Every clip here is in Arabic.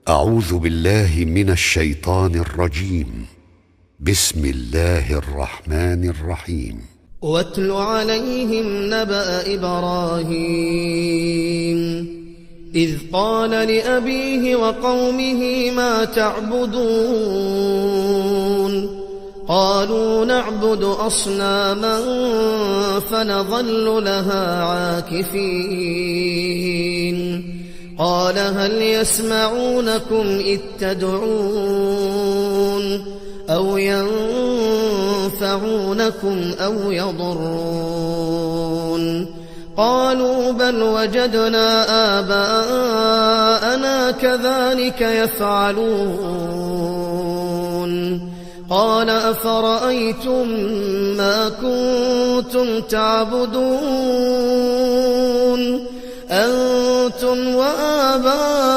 أعوذ بالله من الشيطان الرجيم. بسم الله الرحمن الرحيم. واتل عليهم نبأ إبراهيم إذ قال لأبيه وقومه ما تعبدون قالوا نعبد أصناما فنظل لها عاكفين قال هل يسمعونكم إذ تدعون أو ينفعونكم أو يضرون قالوا بل وجدنا آباءنا كذلك يفعلون قال أفرأيتم ما كنتم تعبدون أنتم وآباؤكم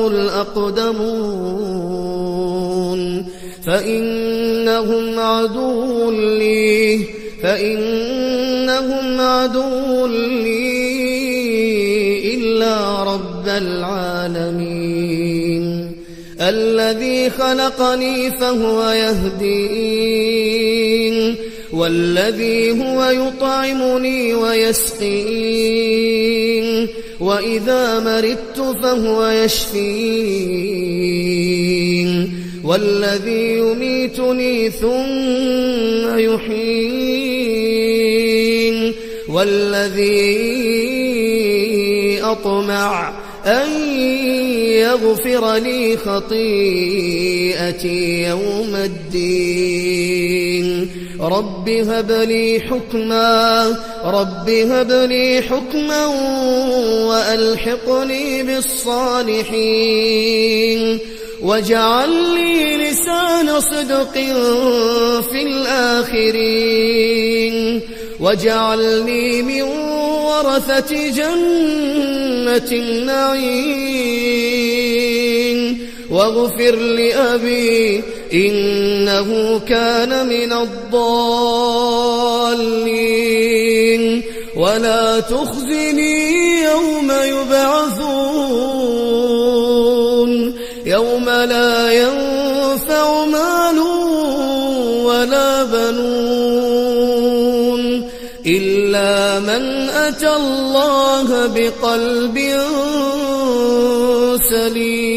الأقدمون فإنهم عدو لي إلا رب العالمين الذي خلقني فهو يهدين والذي هو يطعمني ويسقين وإذا مرضت فهو يشفين والذي يميتني ثم يحيين والذي أطمع أن يغفر لي خطيئتي يوم الدين رب هب لي حكما وألحقني بالصالحين واجعل لي لسان صدق في الآخرين واجعلني من ورثة جنة النعيم واغفر لأبي إنه كان من الضالين ولا تخزني يوم يبعثون يوم لا ينفع مال ولا بنون إلا من أتى الله بقلب سليم.